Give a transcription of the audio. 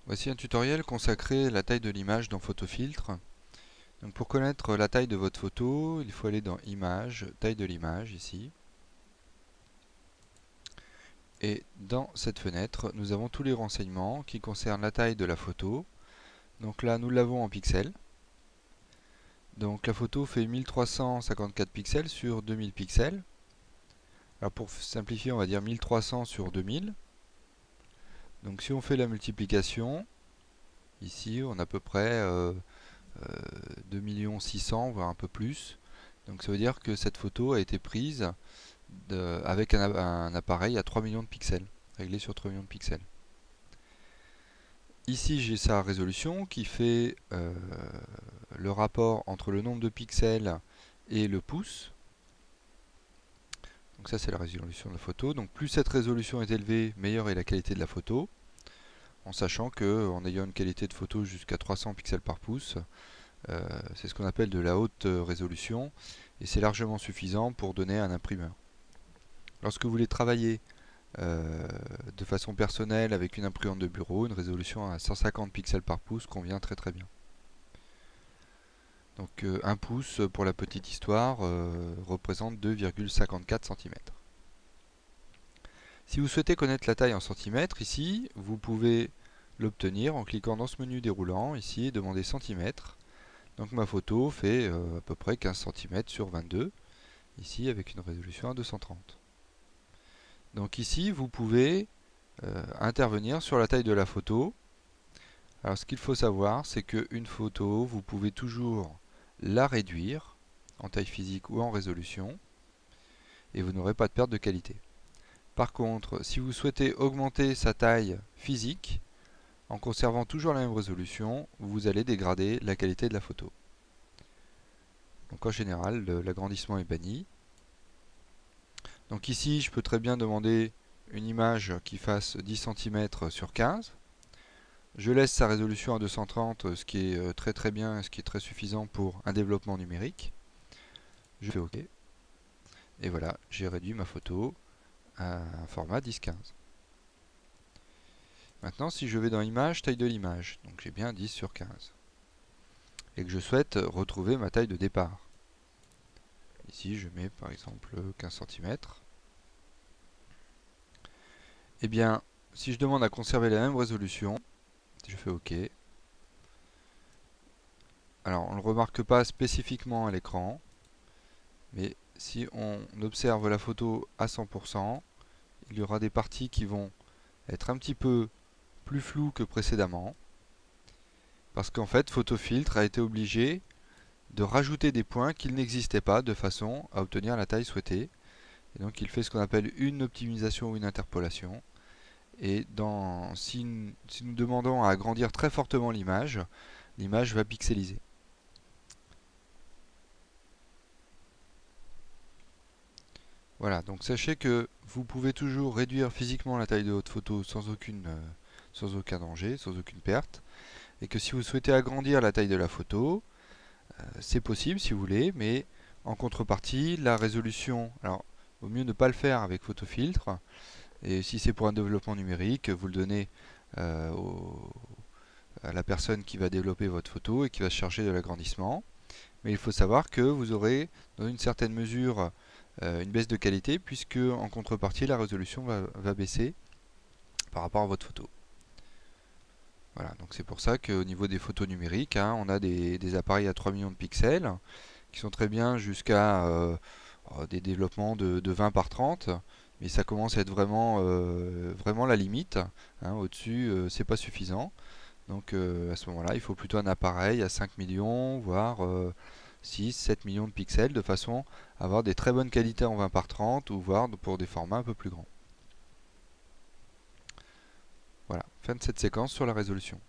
Voici un tutoriel consacré à la taille de l'image dans PhotoFiltre. Donc pour connaître la taille de votre photo, il faut aller dans Images, taille de l'image ici. Et dans cette fenêtre, nous avons tous les renseignements qui concernent la taille de la photo. Donc là, nous l'avons en pixels. Donc la photo fait 1354 pixels sur 2000 pixels. Alors pour simplifier, on va dire 1300 sur 2000. Donc si on fait la multiplication, ici on a à peu près 2 600 000, voire un peu plus. Donc ça veut dire que cette photo a été prise avec un appareil à 3 millions de pixels, réglé sur 3 millions de pixels. Ici j'ai sa résolution qui fait le rapport entre le nombre de pixels et le pouce. Donc ça c'est la résolution de la photo. Donc plus cette résolution est élevée, meilleure est la qualité de la photo. En sachant que en ayant une qualité de photo jusqu'à 300 pixels par pouce, c'est ce qu'on appelle de la haute résolution et c'est largement suffisant pour donner à un imprimeur. Lorsque vous voulez travailler de façon personnelle avec une imprimante de bureau, une résolution à 150 pixels par pouce convient très très bien. Donc 1 pouce, pour la petite histoire, représente 2,54 cm. Si vous souhaitez connaître la taille en centimètres, ici, vous pouvez l'obtenir en cliquant dans ce menu déroulant, ici, et demander centimètres. Donc ma photo fait à peu près 15 cm sur 22, ici avec une résolution à 230. Donc ici, vous pouvez intervenir sur la taille de la photo. Alors ce qu'il faut savoir, c'est qu'une photo, vous pouvez toujours la réduire en taille physique ou en résolution, et vous n'aurez pas de perte de qualité. Par contre, si vous souhaitez augmenter sa taille physique, en conservant toujours la même résolution, vous allez dégrader la qualité de la photo. Donc en général, l'agrandissement est banni. Donc ici, je peux très bien demander une image qui fasse 10 cm sur 15. Je laisse sa résolution à 230, ce qui est très très bien, ce qui est très suffisant pour un développement numérique. Je fais OK. Et voilà, j'ai réduit ma photo à un format 10-15. Maintenant, si je vais dans Images, taille de l'image, donc j'ai bien 10 sur 15. Et que je souhaite retrouver ma taille de départ. Ici, je mets par exemple 15 cm. Eh bien, si je demande à conserver la même résolution, je fais OK. Alors, on ne le remarque pas spécifiquement à l'écran, mais si on observe la photo à 100%, il y aura des parties qui vont être un petit peu plus floues que précédemment, parce qu'en fait, PhotoFiltre a été obligé de rajouter des points qu'il n'existait pas de façon à obtenir la taille souhaitée. Et donc, il fait ce qu'on appelle une optimisation ou une interpolation. Et si nous demandons à agrandir très fortement l'image, l'image va pixeliser. Voilà, donc sachez que vous pouvez toujours réduire physiquement la taille de votre photo sans aucun danger, sans aucune perte. Et que si vous souhaitez agrandir la taille de la photo, c'est possible si vous voulez, mais en contrepartie, la résolution, alors vaut mieux ne pas le faire avec PhotoFiltre. Et si c'est pour un développement numérique, vous le donnez à la personne qui va développer votre photo et qui va se charger de l'agrandissement. Mais il faut savoir que vous aurez, dans une certaine mesure, une baisse de qualité, puisque en contrepartie, la résolution va baisser par rapport à votre photo. Voilà, donc c'est pour ça qu'au niveau des photos numériques, on a des appareils à 3 millions de pixels, qui sont très bien jusqu'à des développements de 20 par 30, mais ça commence à être vraiment la limite. Au-dessus, c'est pas suffisant. Donc à ce moment-là, il faut plutôt un appareil à 5 millions, voire 6, 7 millions de pixels, de façon à avoir des très bonnes qualités en 20 par 30, ou voire pour des formats un peu plus grands. Voilà, fin de cette séquence sur la résolution.